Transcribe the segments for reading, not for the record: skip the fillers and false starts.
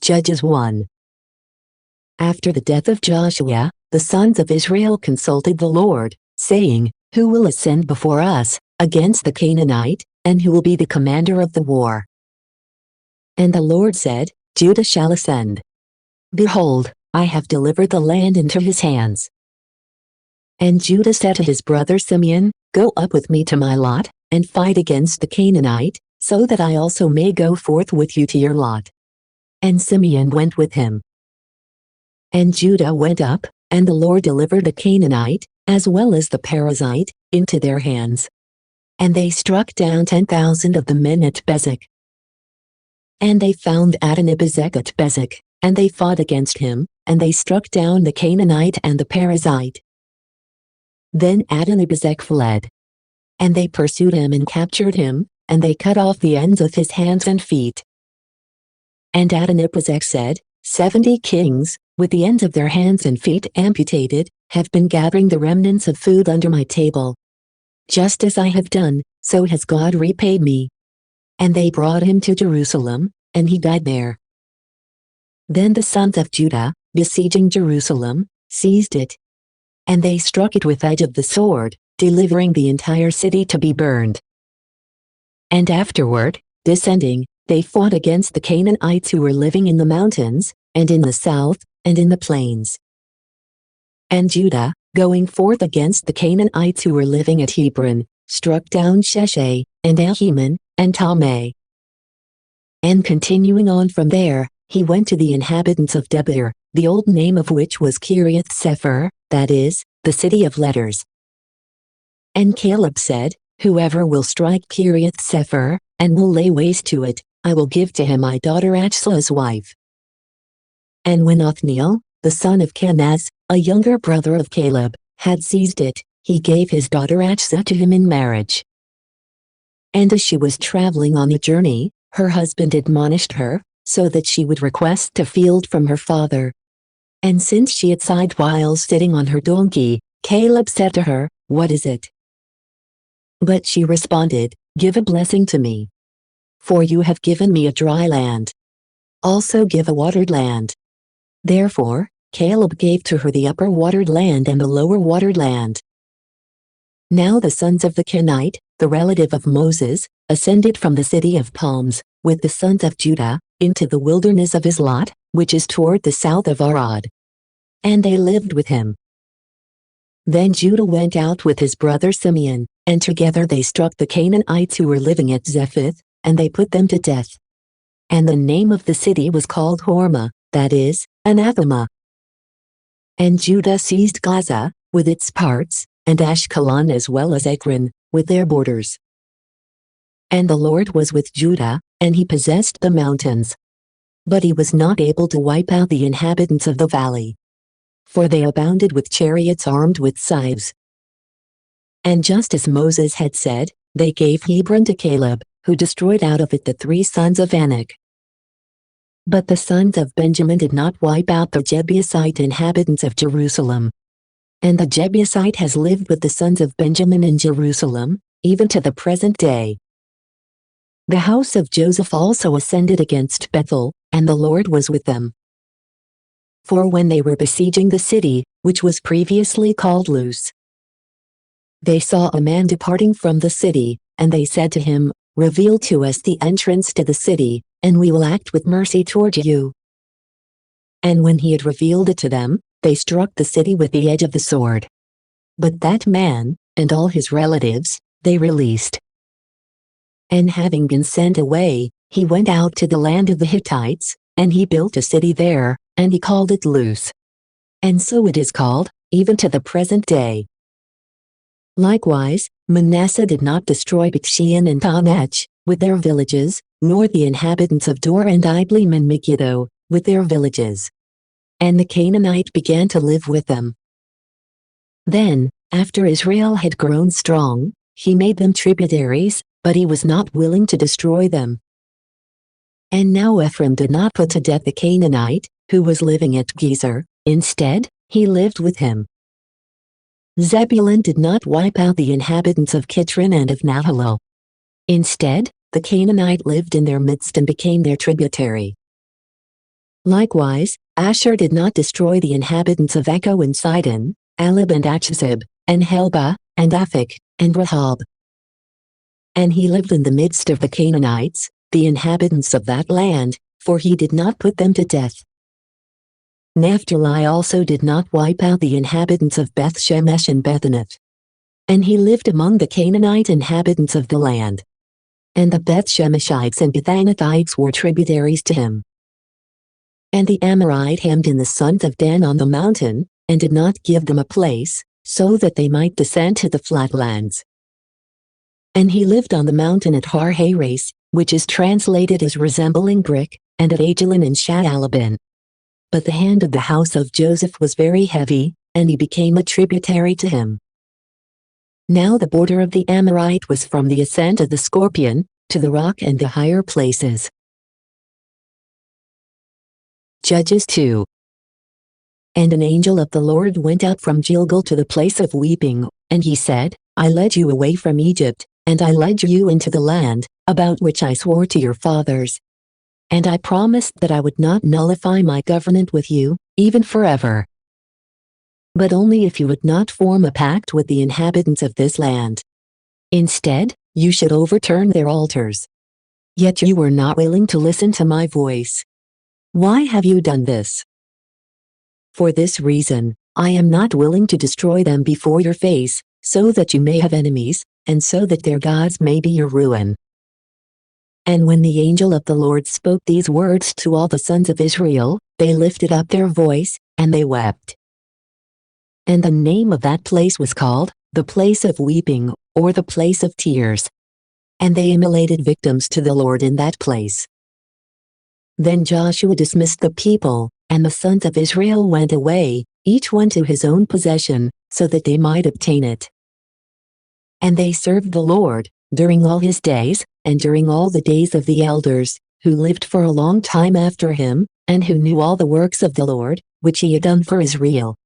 Judges 1. After the death of Joshua, the sons of Israel consulted the Lord, saying, "Who will ascend before us against the Canaanite, and who will be the commander of the war?" And the Lord said, "Judah shall ascend. Behold, I have delivered the land into his hands." And Judah said to his brother Simeon, "Go up with me to my lot, and fight against the Canaanite, so that I also may go forth with you to your lot." And Simeon went with him. And Judah went up, and the Lord delivered the Canaanite, as well as the Perizzite, into their hands. And they struck down 10,000 of the men at Bezek. And they found Adonibezek at Bezek, and they fought against him, and they struck down the Canaanite and the Perizzite. Then Adonibezek fled. And they pursued him and captured him, and they cut off the ends of his hands and feet. And Adonibezek said, 70 kings, with the ends of their hands and feet amputated, have been gathering the remnants of food under my table. Just as I have done, so has God repaid me. And they brought him to Jerusalem, and he died there. Then the sons of Judah, besieging Jerusalem, seized it. And they struck it with edge of the sword, delivering the entire city to be burned. And afterward, descending, they fought against the Canaanites who were living in the mountains, and in the south, and in the plains. And Judah, going forth against the Canaanites who were living at Hebron, struck down Sheshai, and Ahiman, and Talmai. And continuing on from there, he went to the inhabitants of Debir, the old name of which was Kiriath Sepher, that is, the city of letters. And Caleb said, "Whoever will strike Kiriath Sepher, and will lay waste to it, I will give to him my daughter Achsah as wife." And when Othniel, the son of Kenaz, a younger brother of Caleb, had seized it, he gave his daughter Achsah to him in marriage. And as she was traveling on a journey, her husband admonished her, so that she would request a field from her father. And since she had sighed while sitting on her donkey, Caleb said to her, "What is it?" But she responded, "Give a blessing to me. For you have given me a dry land. Also give a watered land." Therefore, Caleb gave to her the upper watered land and the lower watered land. Now the sons of the Kenite, the relative of Moses, ascended from the city of palms, with the sons of Judah, into the wilderness of Islat, which is toward the south of Arad. And they lived with him. Then Judah went out with his brother Simeon, and together they struck the Canaanites who were living at Zephith, and they put them to death. And the name of the city was called Hormah, that is, anathema. And Judah seized Gaza, with its parts, and Ashkelon as well as Ekron, with their borders. And the Lord was with Judah, and he possessed the mountains. But he was not able to wipe out the inhabitants of the valley. For they abounded with chariots armed with scythes. And just as Moses had said, they gave Hebron to Caleb, who destroyed out of it the 3 sons of Anak. But the sons of Benjamin did not wipe out the Jebusite inhabitants of Jerusalem. And the Jebusite has lived with the sons of Benjamin in Jerusalem, even to the present day. The house of Joseph also ascended against Bethel, and the Lord was with them. For when they were besieging the city, which was previously called Luz, they saw a man departing from the city, and they said to him, "Reveal to us the entrance to the city, and we will act with mercy toward you." And when he had revealed it to them, they struck the city with the edge of the sword. But that man, and all his relatives, they released. And having been sent away, he went out to the land of the Hittites, and he built a city there, and he called it Luz. And so it is called, even to the present day. Likewise, Manasseh did not destroy Bethshean and Taanach, with their villages, nor the inhabitants of Dor and Ibleam and Megiddo, with their villages. And the Canaanite began to live with them. Then, after Israel had grown strong, he made them tributaries, but he was not willing to destroy them. And now Ephraim did not put to death the Canaanite, who was living at Gezer, instead, he lived with him. Zebulun did not wipe out the inhabitants of Kitron and of Nahalal. Instead, the Canaanite lived in their midst and became their tributary. Likewise, Asher did not destroy the inhabitants of Echo and Sidon, Alab and Achzib, and Helba, and Aphek, and Rehob. And he lived in the midst of the Canaanites, the inhabitants of that land, for he did not put them to death. Naphtali also did not wipe out the inhabitants of Beth Shemesh and Bethanath. And he lived among the Canaanite inhabitants of the land. And the Beth Shemeshites and Bethanathites were tributaries to him. And the Amorite hemmed in the sons of Dan on the mountain, and did not give them a place, so that they might descend to the flatlands. And he lived on the mountain at Har-Heres, which is translated as resembling brick, and at Ajalon and Shaalabin. But the hand of the house of Joseph was very heavy, and he became a tributary to him. Now the border of the Amorite was from the ascent of the Scorpion, to the rock and the higher places. Judges 2. And an angel of the Lord went out from Gilgal to the place of weeping, and he said, I led you away from Egypt, and I led you into the land, about which I swore to your fathers. And I promised that I would not nullify my covenant with you, even forever. But only if you would not form a pact with the inhabitants of this land. Instead, you should overturn their altars. Yet you were not willing to listen to my voice. Why have you done this? For this reason, I am not willing to destroy them before your face, so that you may have enemies, and so that their gods may be your ruin. And when the angel of the Lord spoke these words to all the sons of Israel, they lifted up their voice, and they wept. And the name of that place was called, the place of weeping, or the place of tears. And they immolated victims to the Lord in that place. Then Joshua dismissed the people, and the sons of Israel went away, each one to his own possession, so that they might obtain it. And they served the Lord, during all his days, and during all the days of the elders, who lived for a long time after him, and who knew all the works of the Lord, which he had done for Israel.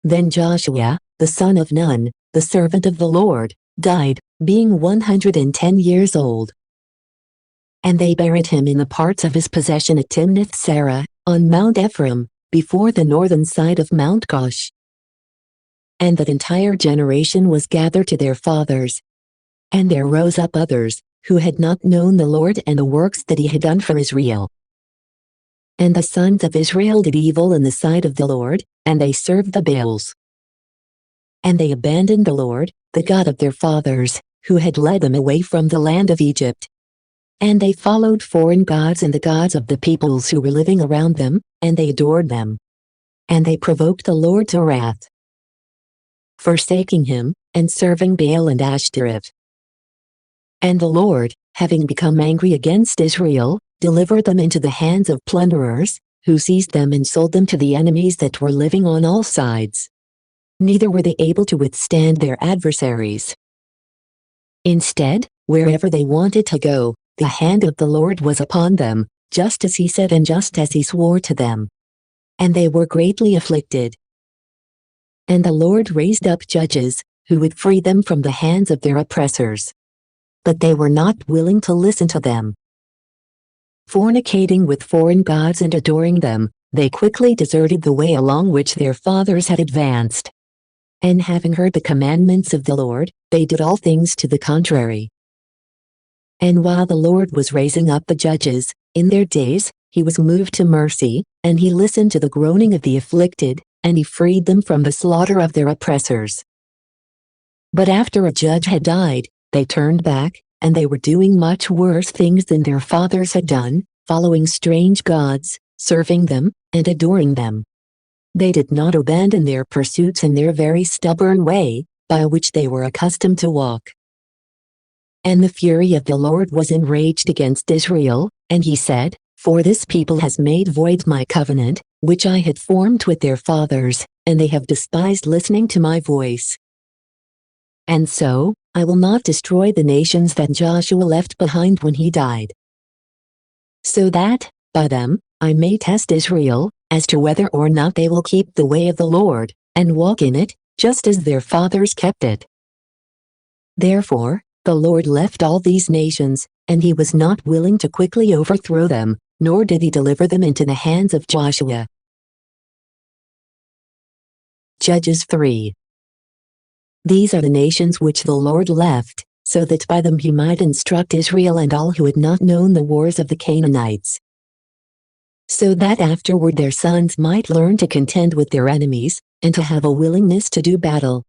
Then Joshua, the son of Nun, the servant of the Lord, died, being 110 years old. And they buried him in the parts of his possession at Timnath-Serah, on Mount Ephraim, before the northern side of Mount Gosh. And that entire generation was gathered to their fathers. And there rose up others, who had not known the Lord and the works that he had done for Israel. And the sons of Israel did evil in the sight of the Lord, and they served the Baals. And they abandoned the Lord, the God of their fathers, who had led them away from the land of Egypt. And they followed foreign gods and the gods of the peoples who were living around them, and they adored them. And they provoked the Lord to wrath, forsaking him, and serving Baal and Ashtoreth. And the Lord, having become angry against Israel, delivered them into the hands of plunderers, who seized them and sold them to the enemies that were living on all sides. Neither were they able to withstand their adversaries. Instead, wherever they wanted to go, the hand of the Lord was upon them, just as he said and just as he swore to them. And they were greatly afflicted. And the Lord raised up judges, who would free them from the hands of their oppressors. But they were not willing to listen to them. Fornicating with foreign gods and adoring them, they quickly deserted the way along which their fathers had advanced. And having heard the commandments of the Lord, they did all things to the contrary. And while the Lord was raising up the judges, in their days, he was moved to mercy, and he listened to the groaning of the afflicted, and he freed them from the slaughter of their oppressors. But after a judge had died, they turned back, and they were doing much worse things than their fathers had done, following strange gods, serving them, and adoring them. They did not abandon their pursuits and their very stubborn way, by which they were accustomed to walk. And the fury of the Lord was enraged against Israel, and he said, For this people has made void my covenant, which I had formed with their fathers, and they have despised listening to my voice. And so, I will not destroy the nations that Joshua left behind when he died. So that, by them, I may test Israel, as to whether or not they will keep the way of the Lord, and walk in it, just as their fathers kept it. Therefore, the Lord left all these nations, and he was not willing to quickly overthrow them, nor did he deliver them into the hands of Joshua. Judges 3. These are the nations which the Lord left, so that by them he might instruct Israel and all who had not known the wars of the Canaanites, so that afterward their sons might learn to contend with their enemies, and to have a willingness to do battle.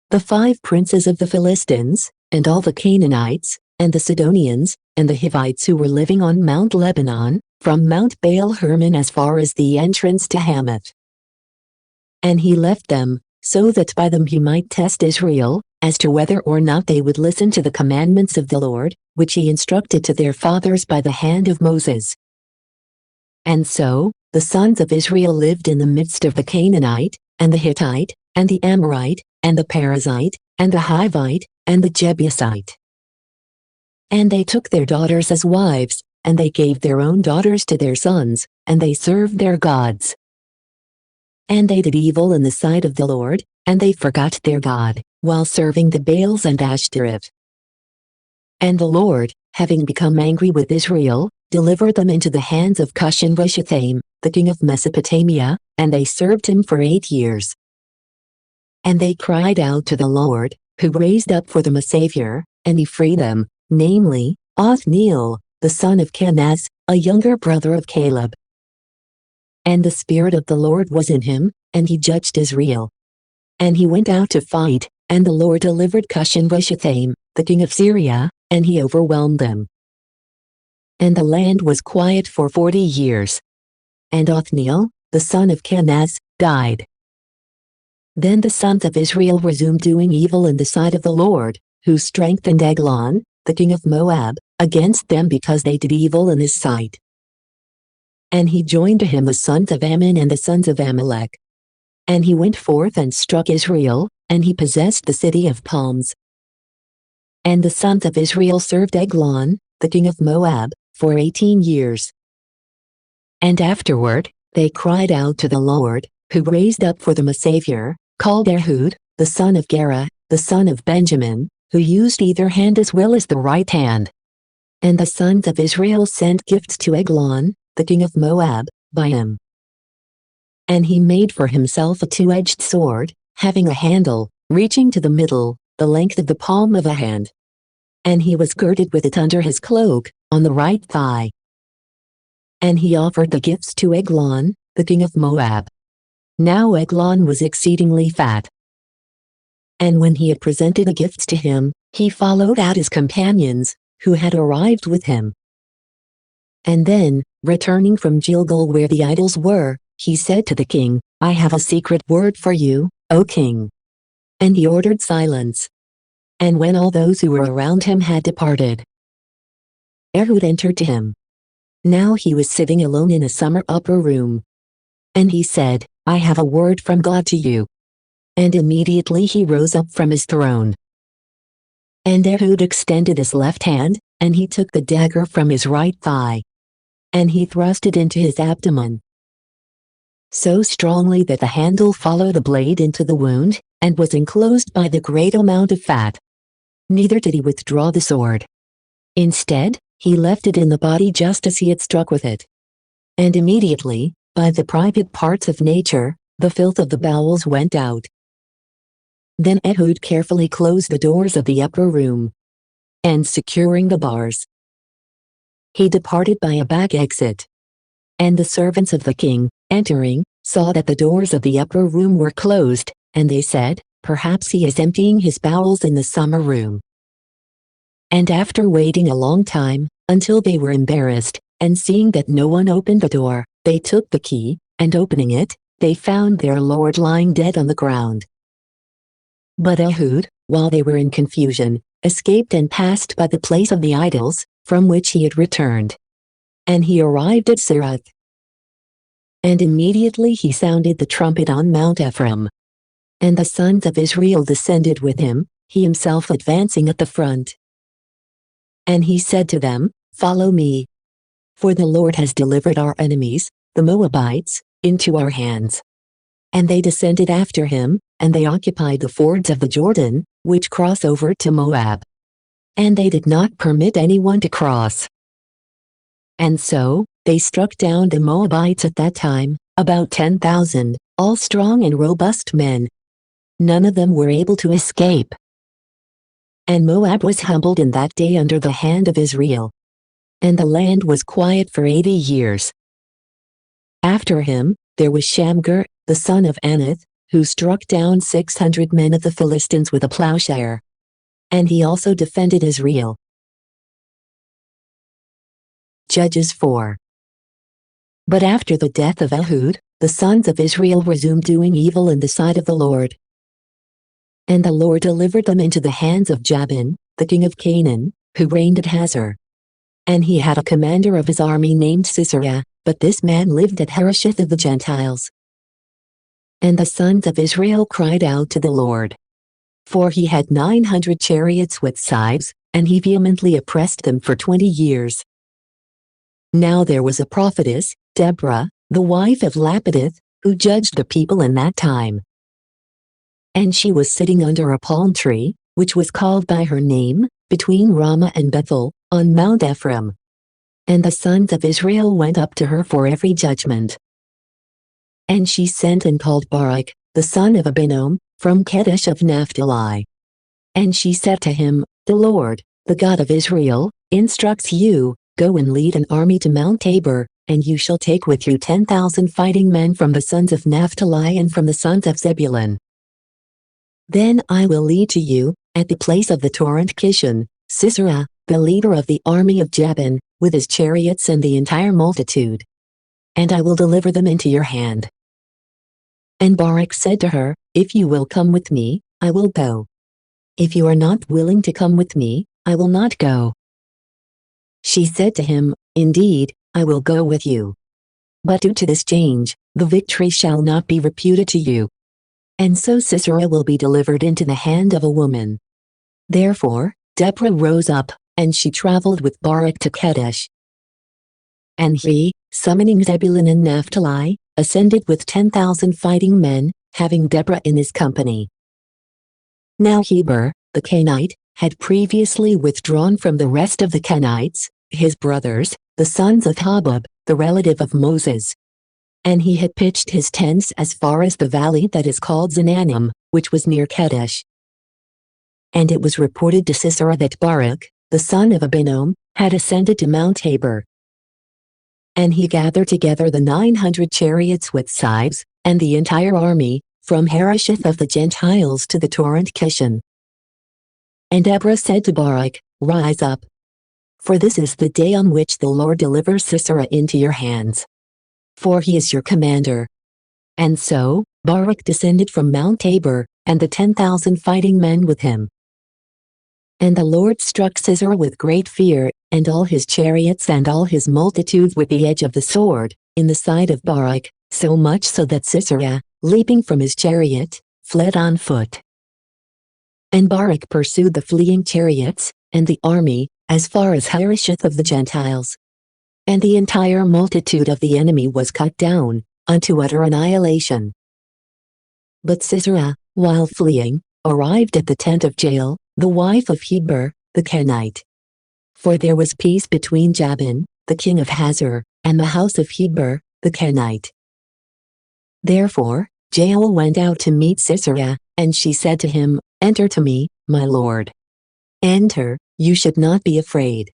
The 5 princes of the Philistines, and all the Canaanites, and the Sidonians, and the Hivites who were living on Mount Lebanon, from Mount Baal-Hermon as far as the entrance to Hamath. And he left them, so that by them he might test Israel, as to whether or not they would listen to the commandments of the Lord, which he instructed to their fathers by the hand of Moses. And so, the sons of Israel lived in the midst of the Canaanite, and the Hittite, and the Amorite, and the Perizzite, and the Hivite, and the Jebusite. And they took their daughters as wives, and they gave their own daughters to their sons, and they served their gods. And they did evil in the sight of the Lord, and they forgot their God, while serving the Baals and Ashtoreth. And the Lord, having become angry with Israel, delivered them into the hands of Cushan-Rishathaim, the king of Mesopotamia, and they served him for 8 years. And they cried out to the Lord, who raised up for them a Savior, and he freed them, namely, Othniel, the son of Kenaz, a younger brother of Caleb. And the Spirit of the Lord was in him, and he judged Israel. And he went out to fight, and the Lord delivered Cushan-Rishathaim, the king of Syria, and he overwhelmed them. And the land was quiet for 40 years. And Othniel, the son of Kenaz, died. Then the sons of Israel resumed doing evil in the sight of the Lord, who strengthened Eglon, the king of Moab, against them because they did evil in his sight. And he joined to him the sons of Ammon and the sons of Amalek. And he went forth and struck Israel, and he possessed the city of palms. And the sons of Israel served Eglon, the king of Moab, for 18 years. And afterward, they cried out to the Lord, who raised up for them a Savior, called Ehud, the son of Gera, the son of Benjamin, who used either hand as well as the right hand. And the sons of Israel sent gifts to Eglon, the king of Moab, by him. And he made for himself a 2-edged sword, having a handle, reaching to the middle, the length of the palm of a hand. And he was girded with it under his cloak, on the right thigh. And he offered the gifts to Eglon, the king of Moab. Now Eglon was exceedingly fat. And when he had presented the gifts to him, he followed out his companions, who had arrived with him. And then, returning from Gilgal where the idols were, he said to the king, I have a secret word for you, O king. And he ordered silence. And when all those who were around him had departed, Ehud entered to him. Now he was sitting alone in a summer upper room. And he said, I have a word from God to you. And immediately he rose up from his throne. And Ehud extended his left hand, and he took the dagger from his right thigh. And he thrust it into his abdomen, so strongly that the handle followed the blade into the wound, and was enclosed by the great amount of fat. Neither did he withdraw the sword. Instead, he left it in the body just as he had struck with it. And immediately, by the private parts of nature, the filth of the bowels went out. Then Ehud carefully closed the doors of the upper room, and securing the bars, he departed by a back exit. And the servants of the king, entering, saw that the doors of the upper room were closed, and they said, Perhaps he is emptying his bowels in the summer room. And after waiting a long time, until they were embarrassed, and seeing that no one opened the door, they took the key, and opening it, they found their lord lying dead on the ground. But Ehud, while they were in confusion, escaped and passed by the place of the idols, from which he had returned. And he arrived at Sirath. And immediately he sounded the trumpet on Mount Ephraim. And the sons of Israel descended with him, he himself advancing at the front. And he said to them, Follow me. For the Lord has delivered our enemies, the Moabites, into our hands. And they descended after him, and they occupied the fords of the Jordan, which cross over to Moab. And they did not permit anyone to cross. And so, they struck down the Moabites at that time, about 10,000, all strong and robust men. None of them were able to escape. And Moab was humbled in that day under the hand of Israel. And the land was quiet for 80 years. After him, there was Shamgar, the son of Anath, who struck down 600 men of the Philistines with a plowshare. And he also defended Israel. Judges 4. But after the death of Ehud, the sons of Israel resumed doing evil in the sight of the Lord. And the Lord delivered them into the hands of Jabin, the king of Canaan, who reigned at Hazor. And he had a commander of his army named Sisera, but this man lived at Harosheth of the Gentiles. And the sons of Israel cried out to the Lord. For he had 900 chariots with scythes, and he vehemently oppressed them for 20 years. Now there was a prophetess, Deborah, the wife of Lapideth, who judged the people in that time. And she was sitting under a palm tree, which was called by her name, between Ramah and Bethel, on Mount Ephraim. And the sons of Israel went up to her for every judgment. And she sent and called Barak, the son of Abinoam, from Kedesh of Naphtali. And she said to him, The Lord, the God of Israel, instructs you, Go and lead an army to Mount Tabor, and you shall take with you 10,000 fighting men from the sons of Naphtali and from the sons of Zebulun. Then I will lead to you, at the place of the torrent Kishon, Sisera, the leader of the army of Jabin, with his chariots and the entire multitude. And I will deliver them into your hand. And Barak said to her, If you will come with me, I will go. If you are not willing to come with me, I will not go. She said to him, Indeed, I will go with you. But due to this change, the victory shall not be reputed to you. And so Sisera will be delivered into the hand of a woman. Therefore, Deborah rose up, and she traveled with Barak to Kedesh. And he, summoning Zebulun and Naphtali, ascended with 10,000 fighting men, having Deborah in his company. Now Heber, the Kenite, had previously withdrawn from the rest of the Kenites, his brothers, the sons of Hobab, the relative of Moses. And he had pitched his tents as far as the valley that is called Zananim, which was near Kedesh. And it was reported to Sisera that Barak, the son of Abinoam, had ascended to Mount Tabor. And he gathered together the 900 chariots with scythes, and the entire army, from Harosheth of the Gentiles to the torrent Kishon. And Deborah said to Barak, Rise up. For this is the day on which the Lord delivers Sisera into your hands. For he is your commander. And so, Barak descended from Mount Tabor, and the 10,000 fighting men with him. And the Lord struck Sisera with great fear, and all his chariots and all his multitudes with the edge of the sword, in the sight of Barak, so much so that Sisera, leaping from his chariot, fled on foot. And Barak pursued the fleeing chariots, and the army, as far as Harosheth of the Gentiles. And the entire multitude of the enemy was cut down, unto utter annihilation. But Sisera, while fleeing, arrived at the tent of Jael, the wife of Heber, the Kenite. For there was peace between Jabin, the king of Hazor, and the house of Heber, the Kenite. Therefore, Jael went out to meet Sisera, and she said to him, Enter to me, my lord. Enter, you should not be afraid.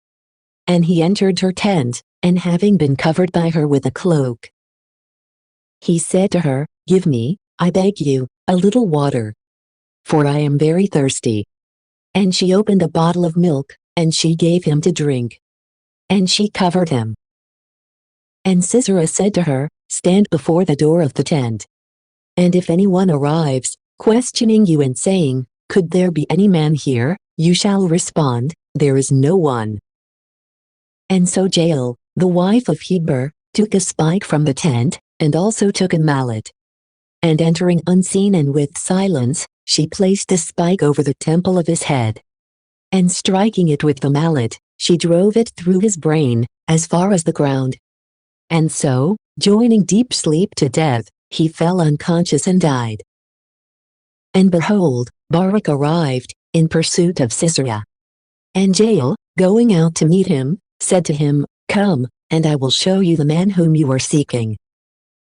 And he entered her tent, and having been covered by her with a cloak, he said to her, Give me, I beg you, a little water. For I am very thirsty. And she opened a bottle of milk, and she gave him to drink. And she covered him. And Sisera said to her, Stand before the door of the tent. And if anyone arrives, questioning you and saying, Could there be any man here? You shall respond, There is no one. And so Jael, the wife of Heber, took a spike from the tent, and also took a mallet. And entering unseen and with silence, she placed a spike over the temple of his head. And striking it with the mallet, she drove it through his brain, as far as the ground. And so, joining deep sleep to death, he fell unconscious and died. And behold, Barak arrived, in pursuit of Sisera. And Jael, going out to meet him, said to him, Come, and I will show you the man whom you are seeking."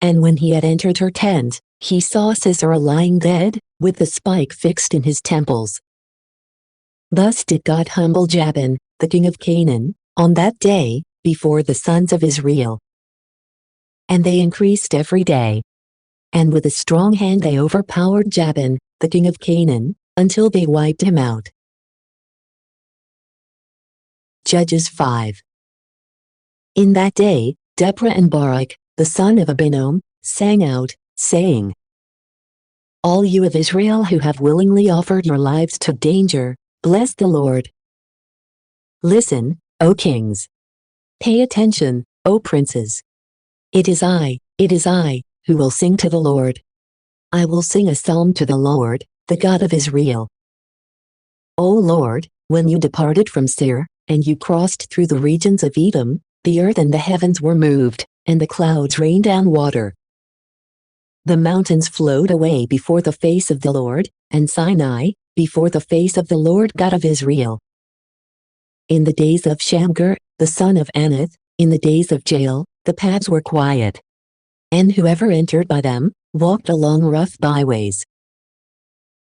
And when he had entered her tent, he saw Sisera lying dead, with the spike fixed in his temples. Thus did God humble Jabin, the king of Canaan, on that day, before the sons of Israel. And they increased every day. And with a strong hand they overpowered Jabin, the king of Canaan, until they wiped him out. Judges 5. In that day, Deborah and Barak, the son of Abinoam, sang out, saying, "All you of Israel who have willingly offered your lives to danger, bless the Lord. Listen, O kings. Pay attention, O princes. It is I, who will sing to the Lord. I will sing a psalm to the Lord, the God of Israel. O Lord, when you departed from Seir, and you crossed through the regions of Edom, the earth and the heavens were moved, and the clouds rained down water. The mountains flowed away before the face of the Lord, and Sinai, before the face of the Lord God of Israel. In the days of Shamgar, the son of Anath, in the days of Jael, the paths were quiet. And whoever entered by them, walked along rough byways.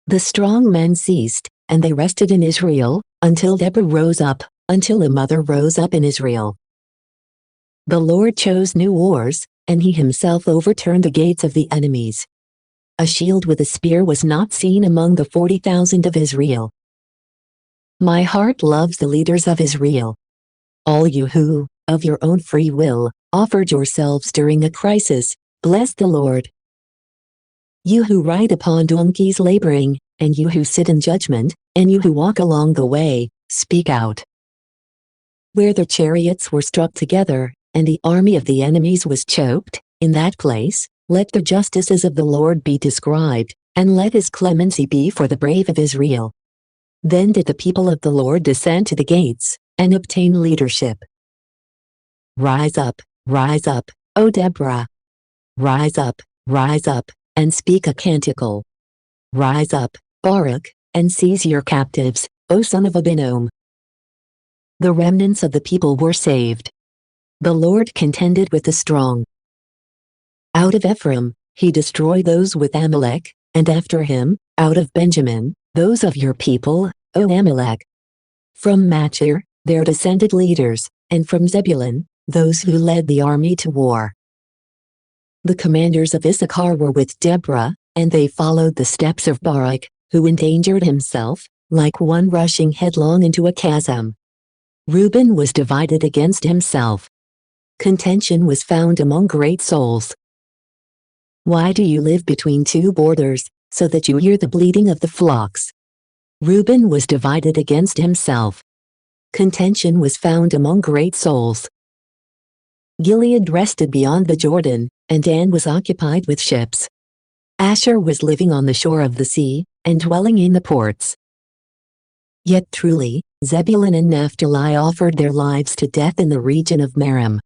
The strong men ceased, and they rested in Israel, until Deborah rose up, until a mother rose up in Israel. The Lord chose new wars, and he himself overturned the gates of the enemies. A shield with a spear was not seen among the 40,000 of Israel. My heart loves the leaders of Israel. All you who, of your own free will, offered yourselves during a crisis, bless the Lord. You who ride upon donkeys laboring, and you who sit in judgment, and you who walk along the way, speak out. Where the chariots were struck together, and the army of the enemies was choked, in that place, let the justices of the Lord be described, and let his clemency be for the brave of Israel. Then did the people of the Lord descend to the gates, and obtain leadership. Rise up, O Deborah. Rise up, and speak a canticle. Rise up, Barak, and seize your captives, O son of Abinoam. The remnants of the people were saved. The Lord contended with the strong. Out of Ephraim, he destroyed those with Amalek, and after him, out of Benjamin, those of your people, O Amalek. From Machir, there descended leaders, and from Zebulun, those who led the army to war. The commanders of Issachar were with Deborah, and they followed the steps of Barak, who endangered himself, like one rushing headlong into a chasm. Reuben was divided against himself. Contention was found among great souls. Why do you live between two borders, so that you hear the bleating of the flocks? Reuben was divided against himself. Contention was found among great souls. Gilead rested beyond the Jordan, and Dan was occupied with ships. Asher was living on the shore of the sea, and dwelling in the ports. Yet truly, Zebulun and Naphtali offered their lives to death in the region of Merom.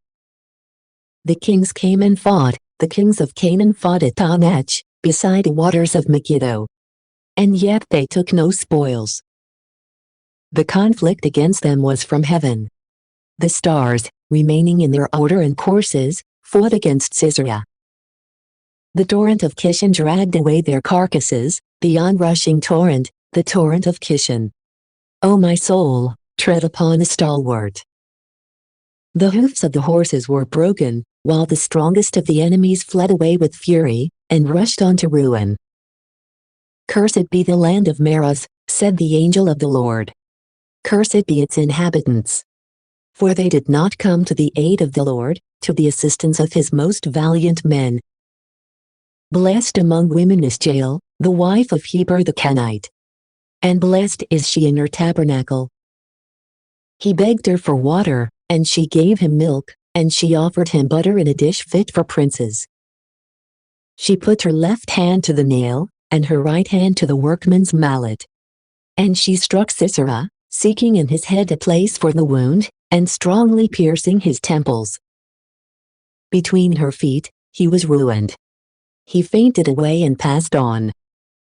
The kings came and fought, the kings of Canaan fought at Tanech, beside the waters of Megiddo. And yet they took no spoils. The conflict against them was from heaven. The stars, remaining in their order and courses, fought against Sisera. The torrent of Kishon dragged away their carcasses, the onrushing torrent, the torrent of Kishon. O my soul, tread upon a stalwart. The hoofs of the horses were broken, while the strongest of the enemies fled away with fury, and rushed on to ruin. Cursed be the land of Meroz, said the angel of the Lord. Cursed be its inhabitants. For they did not come to the aid of the Lord, to the assistance of his most valiant men. Blessed among women is Jael, the wife of Heber the Kenite. And blessed is she in her tabernacle. He begged her for water, and she gave him milk, and she offered him butter in a dish fit for princes. She put her left hand to the nail, and her right hand to the workman's mallet. And she struck Sisera, seeking in his head a place for the wound, and strongly piercing his temples. Between her feet, he was ruined. He fainted away and passed on.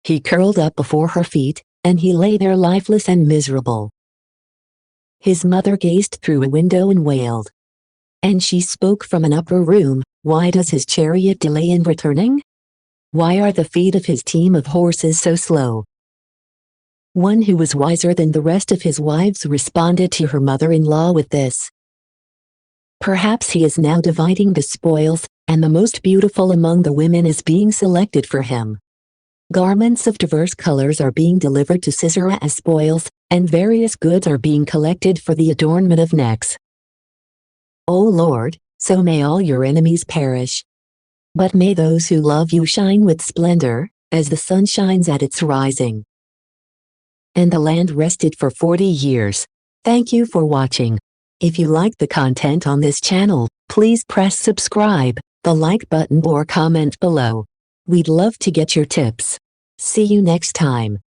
He curled up before her feet, and he lay there lifeless and miserable. His mother gazed through a window and wailed. And she spoke from an upper room, "Why does his chariot delay in returning? Why are the feet of his team of horses so slow?" One who was wiser than the rest of his wives responded to her mother-in-law with this: "Perhaps he is now dividing the spoils, and the most beautiful among the women is being selected for him. Garments of diverse colors are being delivered to Sisera as spoils, and various goods are being collected for the adornment of necks. O Lord, so may all your enemies perish. But may those who love you shine with splendor, as the sun shines at its rising." And the land rested for 40 years. Thank you for watching. If you like the content on this channel, please press subscribe, the like button or comment below. We'd love to get your tips. See you next time.